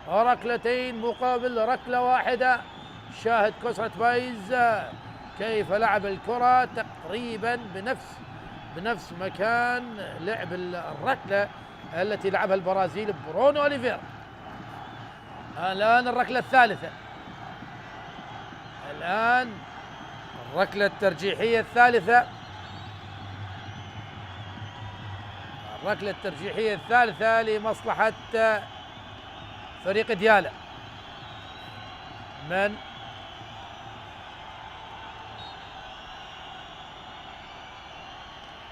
ركلتين مقابل ركلة واحدة. شاهد كسرة بايز كيف لعب الكرة تقريبا بنفس مكان لعب الركلة التي لعبها البرازيل برونو أوليفيرا. الآن الركلة الثالثة، الآن الركلة الترجيحية الثالثة، الركلة الترجيحية الثالثة لمصلحة فريق ديالا. من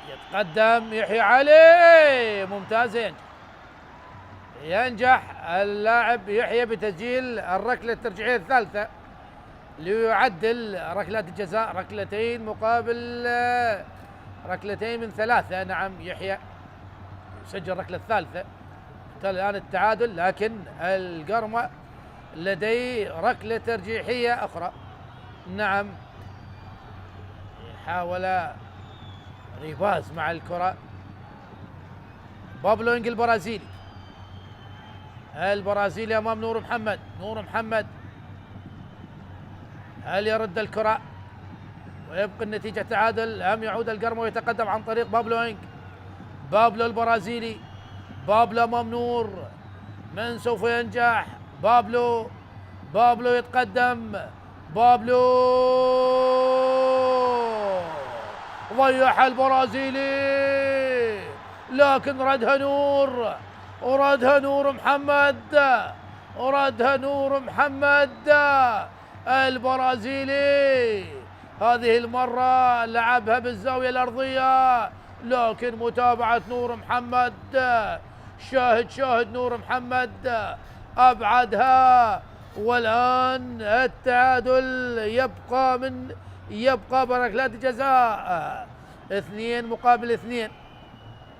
يتقدم يحيى علي، ممتاز، ينجح اللاعب يحيى بتسجيل الركلة الترجيحية الثالثة ليعدل ركلات الجزاء، ركلتين مقابل ركلتين من ثلاثة. نعم، يحيى يسجل الركلة الثالثة. الآن التعادل، لكن القرمة لديه ركلة ترجيحية أخرى. نعم، حاول ريباز مع الكرة. بابلو إنج البرازيلي أمام نور محمد، هل يرد الكرة ويبقى النتيجة تعادل أم يعود القرمة ويتقدم عن طريق بابلو إنج؟ بابلو البرازيلي، بابلو أمام نور، من سوف ينجح؟ بابلو يتقدم، بابلو ضيع البرازيلي، لكن ردها نور محمد البرازيلي. هذه المرة لعبها بالزاوية الأرضية، لكن متابعة نور محمد، شاهد نور محمد أبعدها. والآن التعادل يبقى بركلات جزاء 2-2.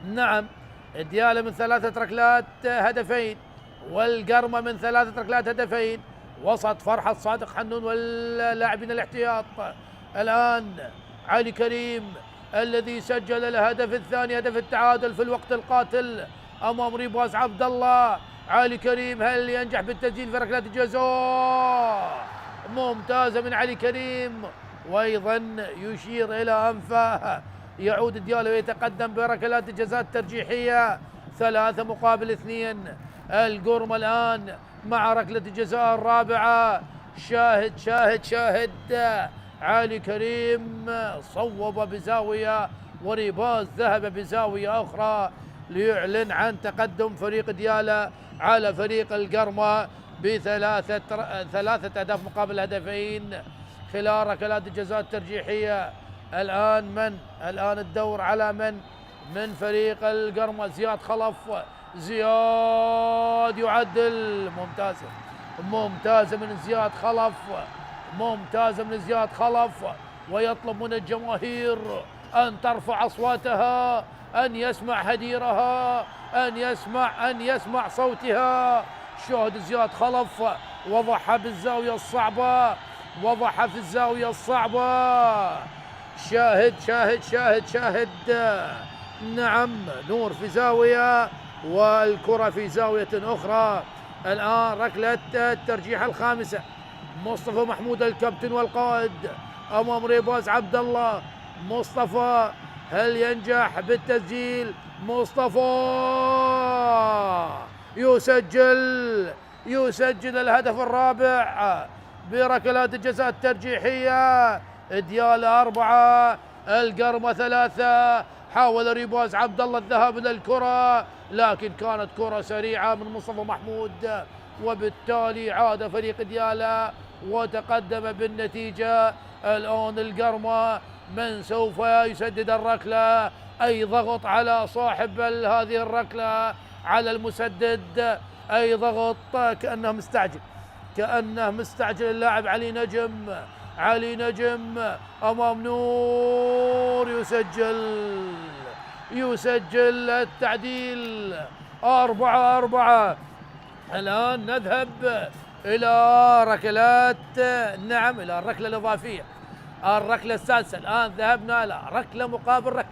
نعم، ديالا من 3 ركلات هدفين، والقرمة من 3 ركلات هدفين. وسط فرحة صادق حنون واللاعبين الاحتياط. الآن علي كريم الذي سجل الهدف الثاني، هدف التعادل في الوقت القاتل أمام ريباز عبد الله. علي كريم هل ينجح بالتسجيل في ركلات الجزاء؟ ممتازة من علي كريم، وأيضا يشير إلى أنفه. يعود ديالا ويتقدم بركلات الجزاء الترجيحية 3-2. القرمة الآن مع ركلة الجزاء الرابعة. شاهد علي كريم صوب بزاوية، وريباز ذهب بزاوية أخرى ليعلن عن تقدم فريق ديالا على فريق القرمة ب3 أهداف مقابل هدفين خلال ركلات الجزاء الترجيحية. الآن الدور على من فريق القرمة. زياد خلف، زياد يعدل، ممتازة من زياد خلف، ويطلب من الجماهير أن ترفع أصواتها، أن يسمع هديرها، أن يسمع صوتها. شاهد زياد خلف وضعها بالزاوية الصعبة، في الزاوية الصعبة. شاهد نعم، نور في زاوية والكرة في زاوية أخرى. الآن ركلة الترجيح الخامسة. مصطفى محمود الكابتن والقائد أمام ريباز عبد الله. مصطفى هل ينجح بالتسجيل؟ مصطفى يسجل الهدف الرابع بركلات الجزاء الترجيحية. ديالا 4 القرمة 3. حاول ريباز عبد الله الذهاب إلى الكرة، لكن كانت كرة سريعة من مصطفى محمود، وبالتالي عاد فريق ديالا وتقدم بالنتيجة. الآن القرمة من سوف يسدد الركلة؟ أي ضغط على صاحب هذه الركلة، على المسدد، أي ضغط، كأنه مستعجل اللاعب علي نجم أمام نور، يسجل التعديل 4-4. الآن نذهب إلى ركلات، نعم، إلى الركلة الإضافية، الركلة السادسة. الآن ذهبنا إلى ركلة مقابل ركلة،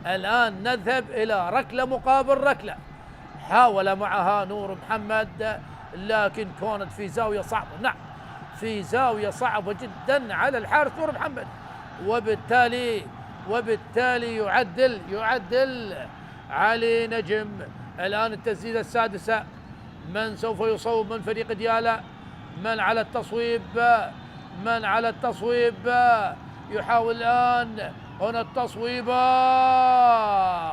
الآن نذهب إلى ركلة مقابل ركلة. حاول معها نور محمد لكن كانت في زاوية صعبة. نعم في زاوية صعبة جدا على الحارس نور محمد، وبالتالي يعدل علي نجم. الآن التسديدة السادسة، من سوف يصوب من فريق ديالا؟ من على التصويب؟ يحاول الآن هنا التصويبة،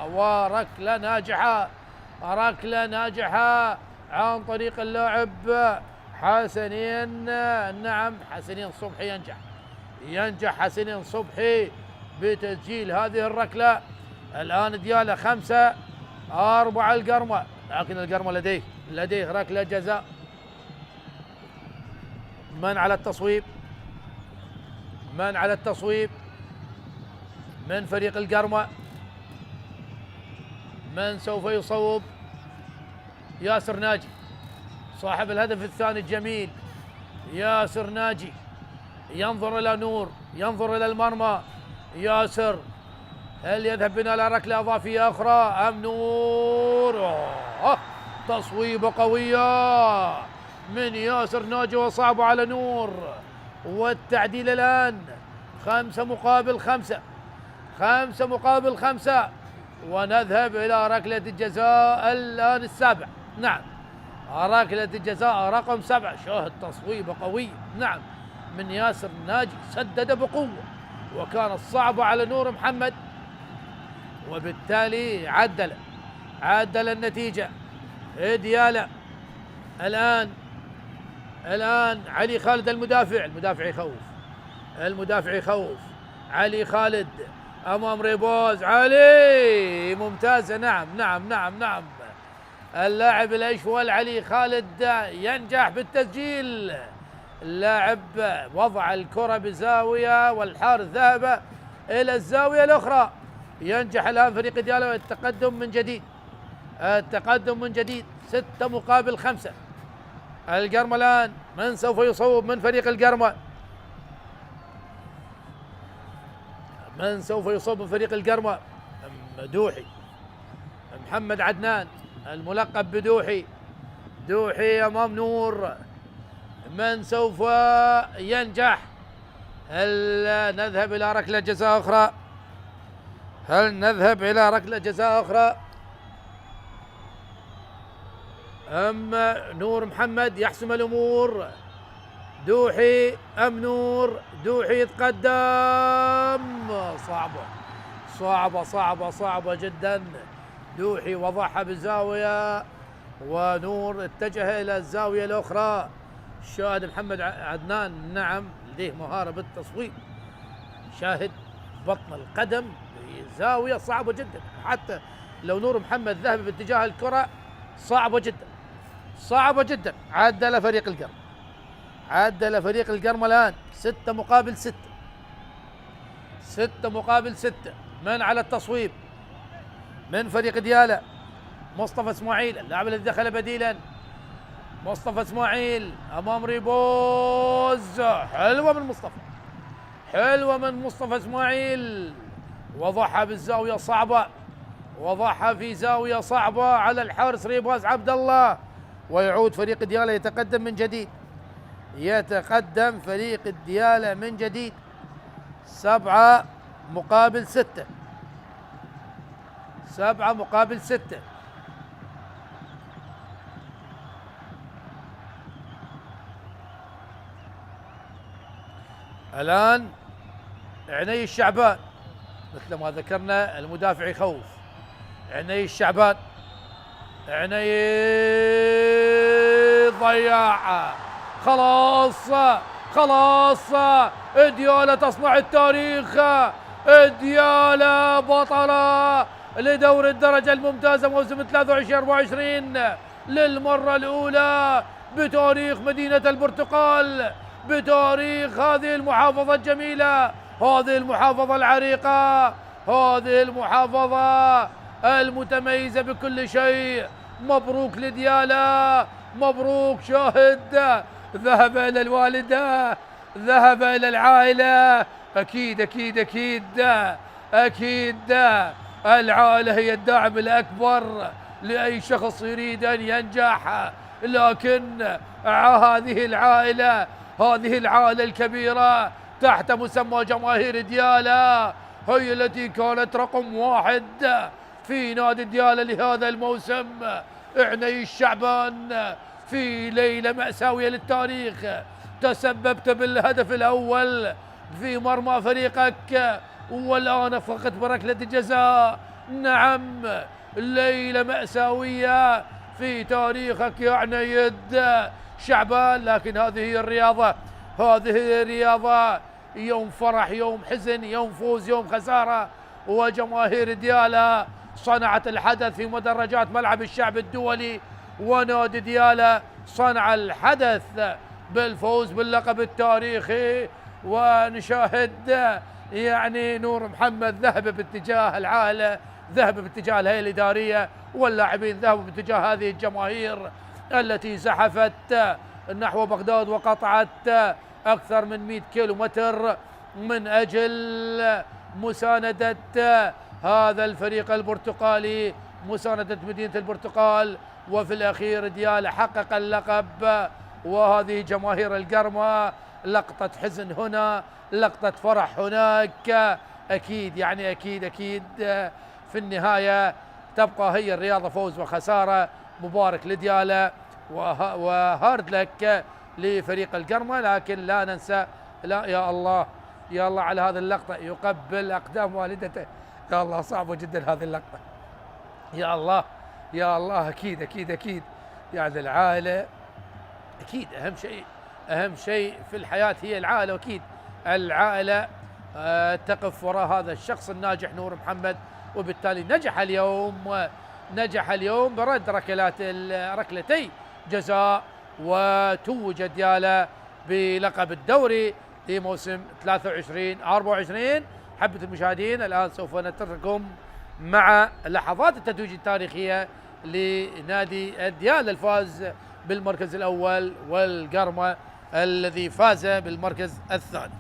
وركلة ناجحة عن طريق اللاعب حسنين. نعم حسنين صبحي ينجح حسنين صبحي بتسجيل هذه الركلة. الآن ديالا 5-4 القرمة، لكن القرمة لديه ركلة جزاء. من على التصويب؟ من فريق القرمة؟ من سوف يصوب؟ ياسر ناجي صاحب الهدف الثاني الجميل. ياسر ناجي ينظر إلى نور، ينظر إلى المرمى. ياسر هل يذهب بنا إلى ركلة إضافية أخرى أم نور؟ تصويبة قوية من ياسر ناجي وصعبة على نور، والتعديل الآن 5-5، ونذهب إلى ركلة الجزاء الآن السابع. نعم ركلة الجزاء رقم 7. شاهد تصويبة قوية نعم من ياسر ناجي، سدد بقوة وكانت صعبة على نور محمد، وبالتالي عدل النتيجة. ديالا الآن علي خالد المدافع يخوف علي خالد أمام ريبوز. علي ممتازة. نعم اللاعب الأشول علي خالد ينجح بالتسجيل. اللاعب وضع الكرة بزاوية والحارس ذهب إلى الزاوية الأخرى. ينجح الآن فريق ديالا التقدم من جديد 6-5. القرمة الآن من سوف يصوب من فريق القرمة؟ دوحي محمد عدنان الملقب بدوحي. أمام نور. من سوف ينجح؟ هل نذهب إلى ركلة جزاء أخرى؟ أم نور محمد يحسم الأمور؟ دوحي أم نور؟ دوحي يتقدم. صعبة جدا. دوحي وضعها بزاوية ونور اتجه إلى الزاوية الأخرى. شاهد محمد عدنان نعم لديه مهارة بالتصويب. شاهد بطن القدم بزاوية صعبة جدا، حتى لو نور محمد ذهب باتجاه الكرة صعبة جدا. عدل فريق القرمة الآن 6-6. من على التصويب؟ من فريق ديالا مصطفى اسماعيل اللاعب الذي دخل بديلا. مصطفى اسماعيل أمام ريبوز. حلوة من مصطفى اسماعيل، وضعها بالزاوية صعبة، في زاوية صعبة على الحارس ريبوز عبد الله. ويعود فريق ديالا يتقدم من جديد 7-6. الآن عني الشعبان مثل ما ذكرنا المدافع يخوف. عني الشعبان ضيع. خلاص ديالا تصنع التاريخ. ديالا بطلة لدور الدرجة الممتازة موسم 23-24 للمرة الأولى بتاريخ مدينة البرتقال، بتاريخ هذه المحافظة الجميلة، هذه المحافظة العريقة، هذه المحافظة المتميزة بكل شيء. مبروك لديالا، مبروك. شاهد ذهب إلى الوالدة، ذهب إلى العائلة. أكيد العائلة هي الداعم الأكبر لأي شخص يريد أن ينجح، لكن هذه العائلة الكبيرة تحت مسمى جماهير ديالا هي التي كانت رقم 1 في نادي ديالا لهذا الموسم. عني الشعبان، في ليلة مأساوية للتاريخ تسببت بالهدف الأول في مرمى فريقك، والآن فقط بركلة الجزاء. نعم، ليلة مأساوية في تاريخك يا عنيد شعبان، لكن هذه الرياضة، يوم فرح، يوم حزن، يوم فوز، يوم خسارة. وجماهير ديالا صنعت الحدث في مدرجات ملعب الشعب الدولي، ونادي ديالا صنع الحدث بالفوز باللقب التاريخي. ونشاهد يعني نور محمد ذهب باتجاه العائلة، ذهب باتجاه الهيئة الإدارية، واللاعبين ذهبوا باتجاه هذه الجماهير التي زحفت نحو بغداد وقطعت أكثر من 100 كيلومتر من أجل مساندة هذا الفريق البرتقالي، مساندة مدينة البرتقال. وفي الأخير ديالا حقق اللقب. وهذه جماهير القرمة، لقطة حزن هنا، لقطة فرح هناك. أكيد يعني أكيد في النهاية تبقى هي الرياضة فوز وخسارة. مبارك لديالا وهارد لك لفريق القرمة، لكن لا ننسى، لا يا الله يا الله على هذه اللقطة، يقبل أقدام والدته. يا الله صعبة جدا هذه اللقطة، يا الله يا الله. أكيد يعني العائلة، أكيد أهم شيء في الحياة هي العائلة، وأكيد العائلة تقف وراء هذا الشخص الناجح نور محمد. وبالتالي نجح اليوم برد ركلتي جزاء، وتوج ديالا بلقب الدوري في موسم 23-24. حبة المشاهدين، الآن سوف نترككم مع لحظات التتويج التاريخية لنادي ديالا الفاز بالمركز الأول، والقرمة الذي فاز بالمركز الثاني.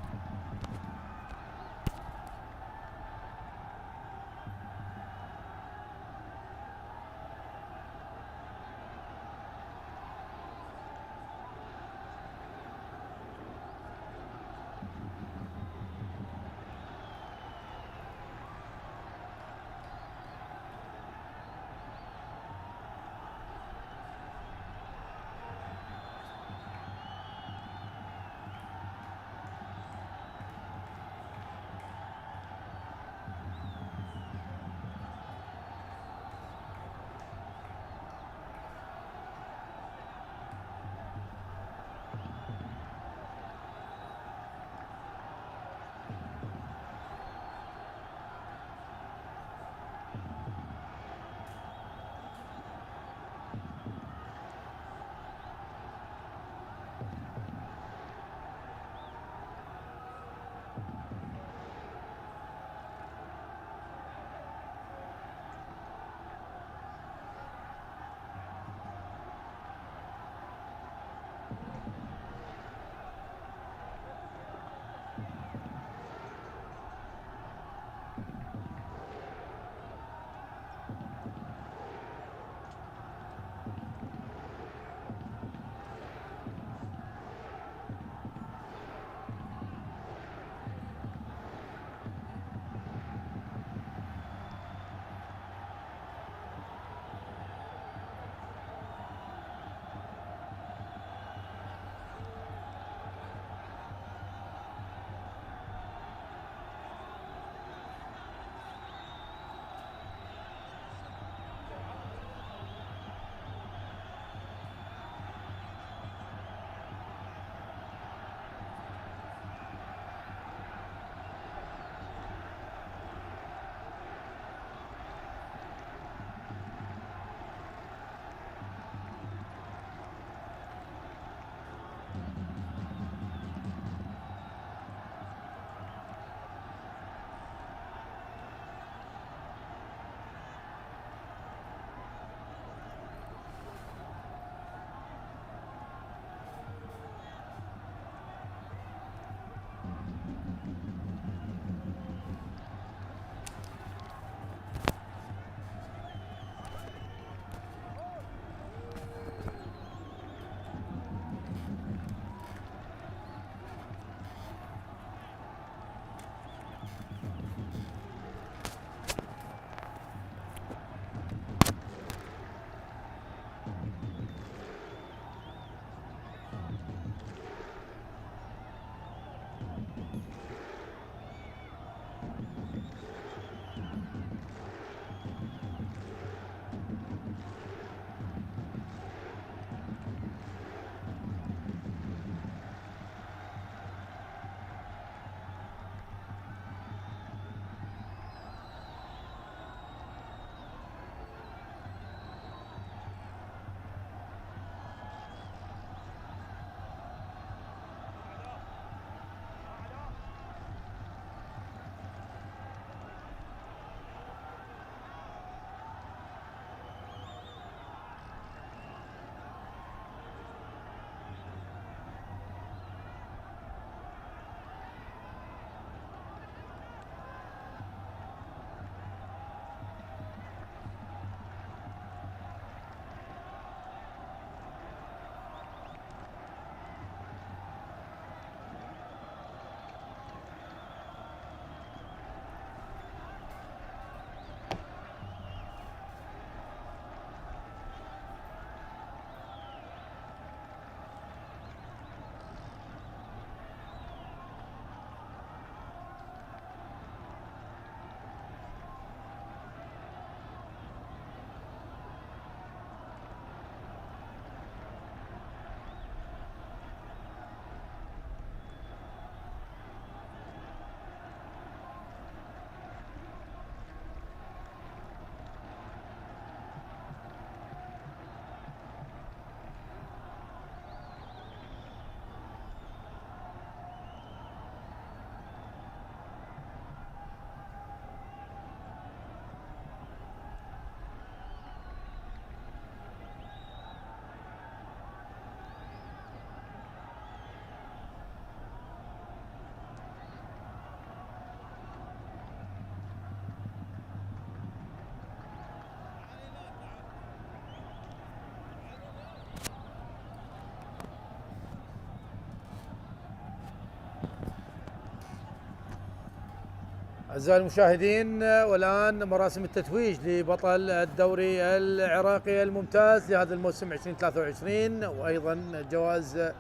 أعزائي المشاهدين، والآن مراسم التتويج لبطل الدوري العراقي الممتاز لهذا الموسم 2023، وأيضا الجوائز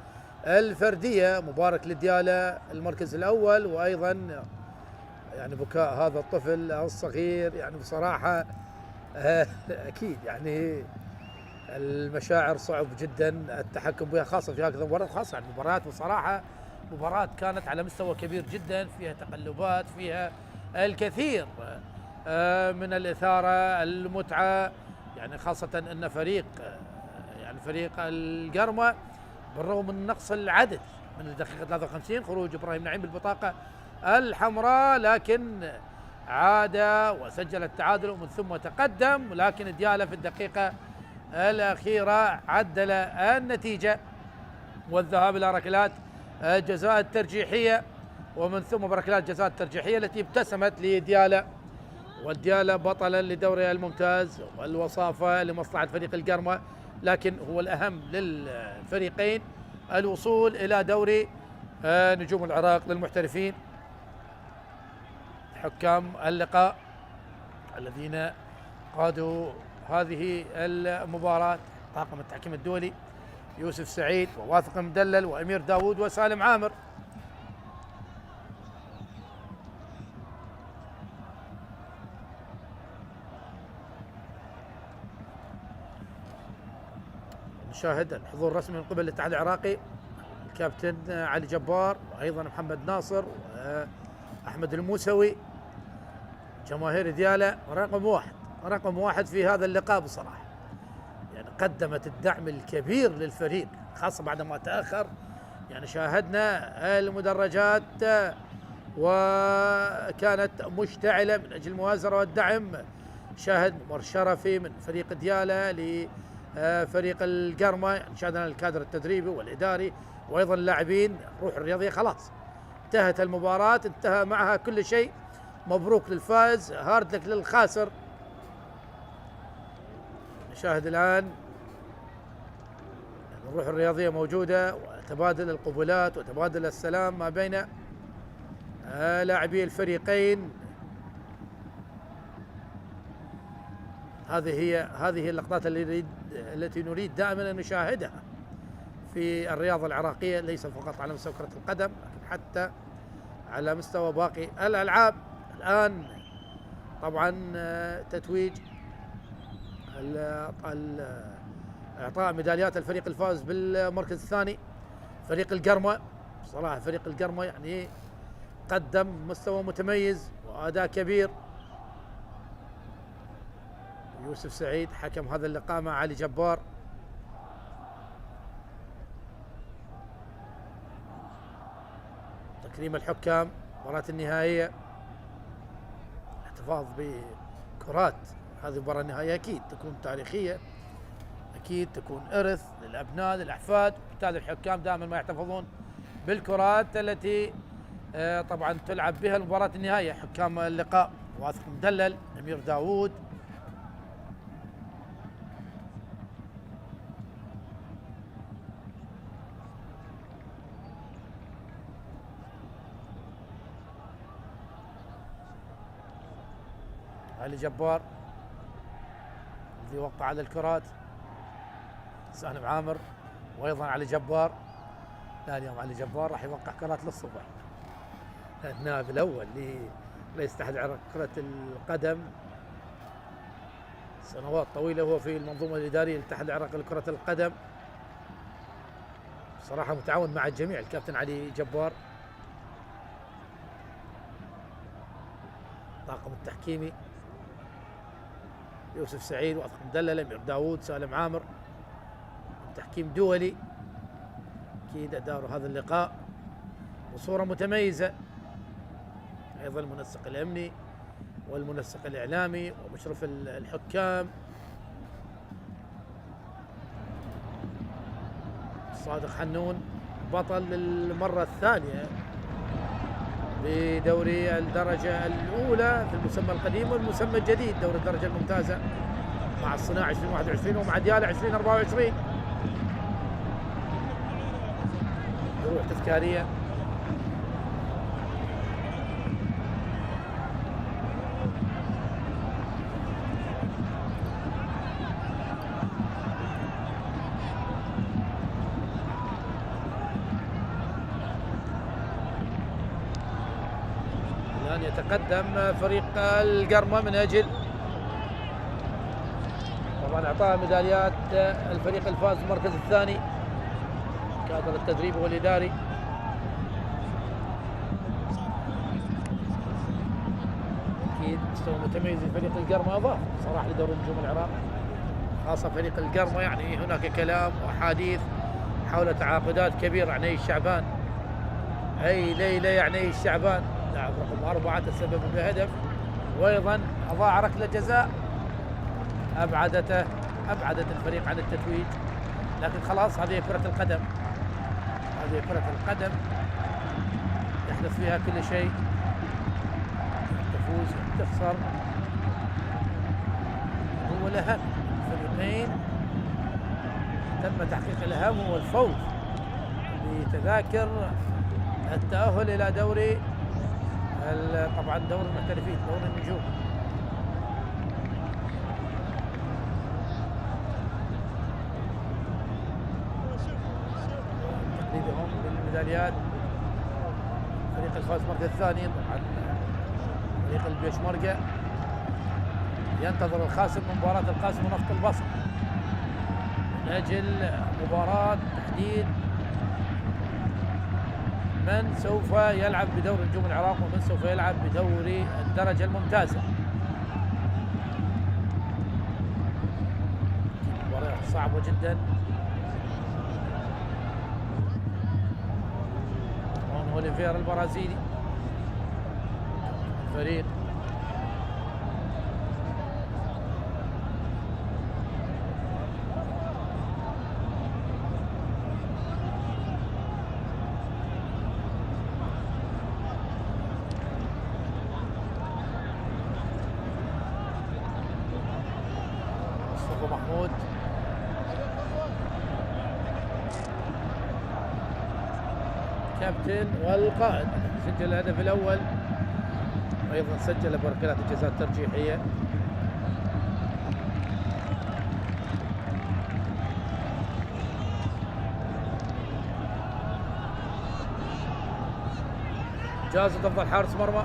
الفردية. مبارك لديالة المركز الأول، وأيضا يعني بكاء هذا الطفل الصغير يعني بصراحة أكيد يعني المشاعر صعب جدا التحكم بها، خاصة في هكذا مباراة، خاصة يعني مباريات بصراحة مباراة كانت على مستوى كبير جدا، فيها تقلبات، فيها الكثير من الإثارة، المتعة، يعني خاصة أن فريق يعني فريق القرمة بالرغم من نقص العدد من الدقيقة 53 خروج إبراهيم نعيم بالبطاقة الحمراء، لكن عاد وسجل التعادل ومن ثم تقدم، لكن ديالة في الدقيقة الأخيرة عدل النتيجة والذهاب إلى ركلات الجزاء الترجيحية، ومن ثم ركلات الجزاء الترجيحية التي ابتسمت لديالة، والديالة بطلا لدوري الممتاز والوصافة لمصلحة فريق القرمة، لكن هو الأهم للفريقين الوصول إلى دوري نجوم العراق للمحترفين. حكام اللقاء الذين قادوا هذه المباراة طاقم التحكيم الدولي يوسف سعيد وواثق مدلل وأمير داوود وسالم عامر. نشاهد الحضور الرسمي من قبل الاتحاد العراقي، الكابتن علي جبار وأيضا محمد ناصر وأحمد الموسوي. جماهير ديالة رقم واحد في هذا اللقاء بصراحة، يعني قدمت الدعم الكبير للفريق خاصة بعد ما تأخر. يعني شاهدنا المدرجات وكانت مشتعلة من أجل المؤازرة والدعم. شاهد ممر شرفي من فريق ديالة لفريق القرمة، يعني شاهدنا الكادر التدريبي والإداري وأيضا اللاعبين. روح الرياضية خلاص انتهت المباراة، انتهى معها كل شيء. مبروك للفائز، هارد لك للخاسر. نشاهد الآن الروح الرياضية موجودة، وتبادل القبلات وتبادل السلام ما بين لاعبي الفريقين. هذه اللقطات التي نريد دائما أن نشاهدها في الرياضة العراقية، ليس فقط على مستوى كرة القدم لكن حتى على مستوى باقي الألعاب. الآن طبعا تتويج إعطاء ميداليات الفريق الفائز بالمركز الثاني فريق القرمة. بصراحة فريق القرمة يعني قدم مستوى متميز وأداء كبير. يوسف سعيد حكم هذا اللقاء مع علي جبار. تكريم الحكام، مباراة النهائية، احتفاظ بكرات هذه المباراة النهائية أكيد تكون تاريخية، أكيد تكون إرث للأبناء للأحفاد. بالتالي الحكام دائما ما يحتفظون بالكرات التي طبعا تلعب بها المباراة النهائية. حكام اللقاء واثق مدلل، أمير داوود، علي جبار الذي وقع على الكرات، سالم عامر وايضا علي جبار. لا، اليوم علي جبار راح يوقع كرات للصبح. النائب الاول لرئيس اتحاد العراق كرة القدم، سنوات طويلة هو في المنظومة الإدارية للاتحاد العراقي لكرة القدم. صراحة متعاون مع الجميع الكابتن علي جبار. طاقم التحكيمي يوسف سعيد، واثق مدلل، أمير داوود، سالم عامر. تحكيم دولي أكيد أداروا هذا اللقاء بصورة متميزة. أيضا المنسق الأمني والمنسق الإعلامي ومشرف الحكام صادق حنون، بطل للمرة الثانية بدوري الدرجة الأولى في المسمى القديم والمسمى الجديد دوري الدرجة الممتازة مع الصناعة 2021 ومع ديالة 2024. روح تذكارية الآن يتقدم فريق القرمة من أجل طبعا إعطاء ميداليات الفريق الفاز بالمركز الثاني، كادر التدريب والإداري. أكيد مستوى متميز لفريق القرمة أضاف صراحة لدوري نجوم العراق، خاصة فريق القرمة. يعني هناك كلام وأحاديث حول تعاقدات كبيرة عن أي الشعبان، أي ليلة يعني أي الشعبان لاعب رقم 4 تسبب بهدف، وأيضا أضاع ركلة جزاء أبعدت الفريق عن التتويج. لكن خلاص هذه كرة القدم، هذه كرة القدم يحدث فيها كل شيء، تفوز تخسر، هو الأهم. الفريقين تم تحقيق الأهم هو الفوز بتذاكر التأهل إلى دوري طبعا دوري المحترفين، دوري النجوم. تقليدهم بالميداليات فريق الفاز المركز الثاني طبعا فريق البيشمركة ينتظر الخاسر من مباراة القاسم ونفط البصر من أجل مباراة تحديد من سوف يلعب بدوري نجوم العراق ومن سوف يلعب بدوري الدرجة الممتازة. مباراة صعبة جدا. أوليفيرا البرازيلي فريق مصطفى محمود كابتن والقائد، سجل الهدف الأول، أيضا سجل بركلات الجزاء الترجيحية. جائزة أفضل حارس مرمى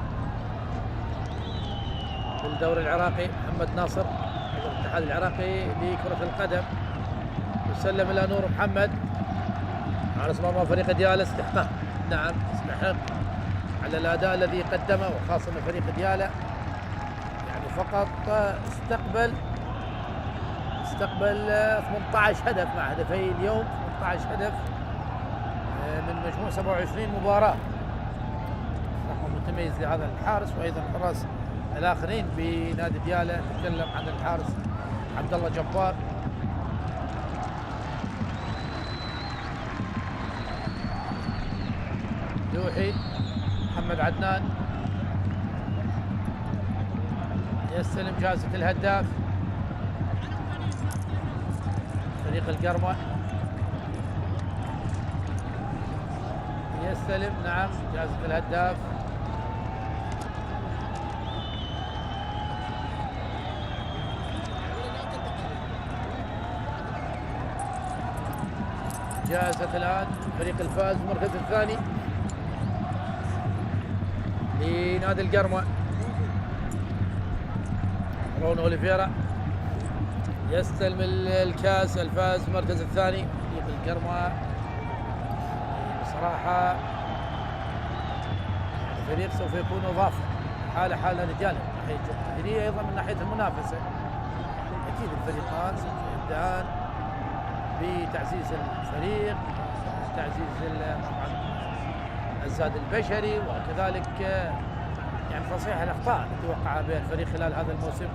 في الدوري العراقي محمد ناصر الاتحاد العراقي لكرة القدم، يسلم إلى نور محمد حارس مرمى فريق ديالا. استحقاق، نعم يستحق على الأداء الذي قدمه، وخاصة من فريق ديالا يعني فقط استقبل 18 هدف مع هدفي اليوم، 18 هدف من مجموع 27 مباراة، رقم متميز لهذا الحارس. وأيضا الحراس الآخرين بنادي ديالا، نتكلم عن الحارس عبد الله جبار، دوحي، محمد عدنان. يستلم جائزة الهداف فريق القرمة، يستلم نعم جائزة الهداف جائزة الآن فريق الفاز المركز الثاني لنادي القرمة رون أوليفيرا، يستلم الكاس الفاز المركز الثاني فريق القرمة. بصراحة الفريق سوف يكون إضافة حال رجاله من ناحية الجماهيرية، أيضا من ناحية المنافسة. أكيد الفريقان سوف يبدأان بتعزيز الفريق، تعزيز طبعا الزاد البشري، وكذلك يعني تصحيح الأخطاء التي وقع بها الفريق خلال هذا الموسم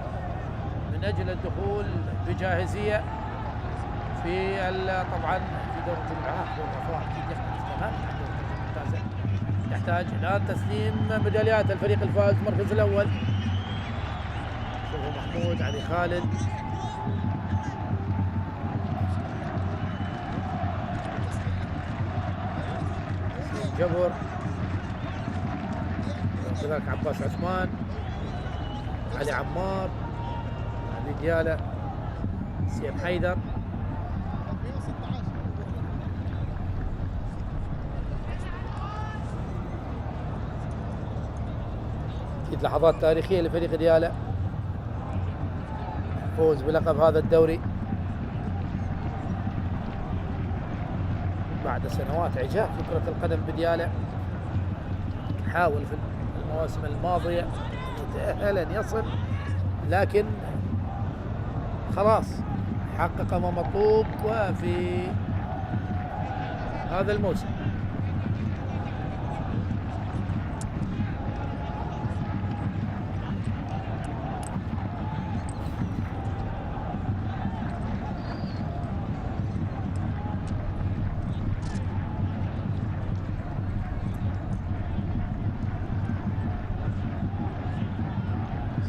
من أجل الدخول بجاهزية في طبعا في دوري نجوم العراق. دوري الرفاه أكيد يختلف تماما عن دوري الدرجة الممتازة، يحتاج الآن تسليم ميداليات الفريق الفائز المركز الأول. شوفوا محمود، علي خالد، جبر، وكذلك عباس عثمان، علي عمار، علي ديالا، سيم حيدر. أكيد لحظات تاريخية لفريق ديالى، فوز بلقب هذا الدوري بعد سنوات عجاف في كرة القدم بديالى. حاول في المواسم الماضية أن يتأهل أن يصل، لكن خلاص حقق ما مطلوب وفي هذا الموسم.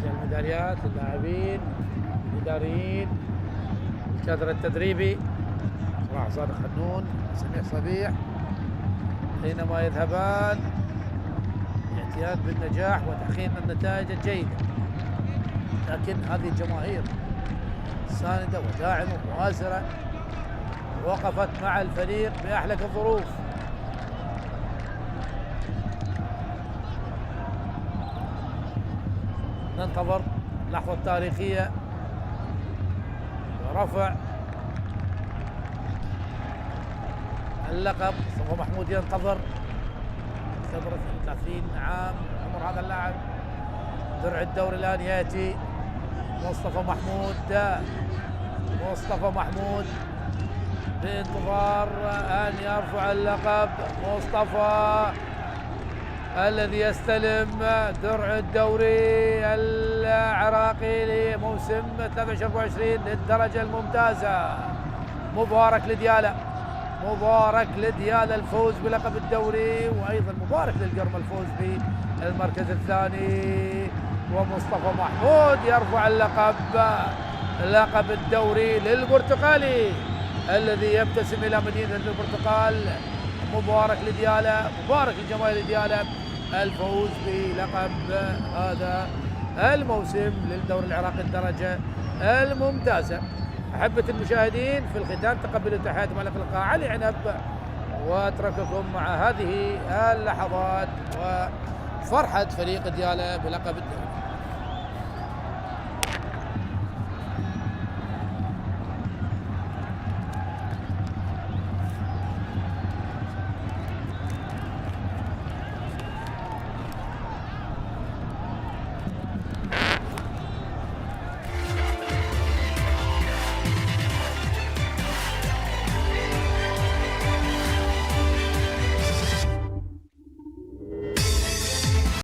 الميداليات للاعبين الاداريين، الكادر التدريبي صلاح صادق خنون، سميح صبيح، حينما يذهبان باعتياد بالنجاح وتحقيق النتائج الجيدة، لكن هذه الجماهير ساندة وداعمة ومؤازرة، وقفت مع الفريق بأحلك الظروف. ننتظر اللحظة التاريخية ورفع اللقب. مصطفى محمود ينتظر، خبرة 30 عام عمر هذا اللاعب. درع الدوري الآن يأتي مصطفى محمود بانتظار أن يرفع اللقب. مصطفى الذي يستلم درع الدوري العراقي لموسم 23 للدرجة الممتازة. مبارك لديالى الفوز بلقب الدوري، وأيضا مبارك للقرمة الفوز بالمركز الثاني. ومصطفى محمود يرفع لقب الدوري للبرتقالي الذي يبتسم إلى مدينة البرتقال. مبارك لجماهير ديالى الفوز بلقب هذا الموسم للدوري العراقي الدرجة الممتازة. أحبة المشاهدين، في الختام تقبلوا تحياتي ملك اللقاء علي عنب، وأترككم مع هذه اللحظات وفرحة فريق ديالى بلقب الدوري.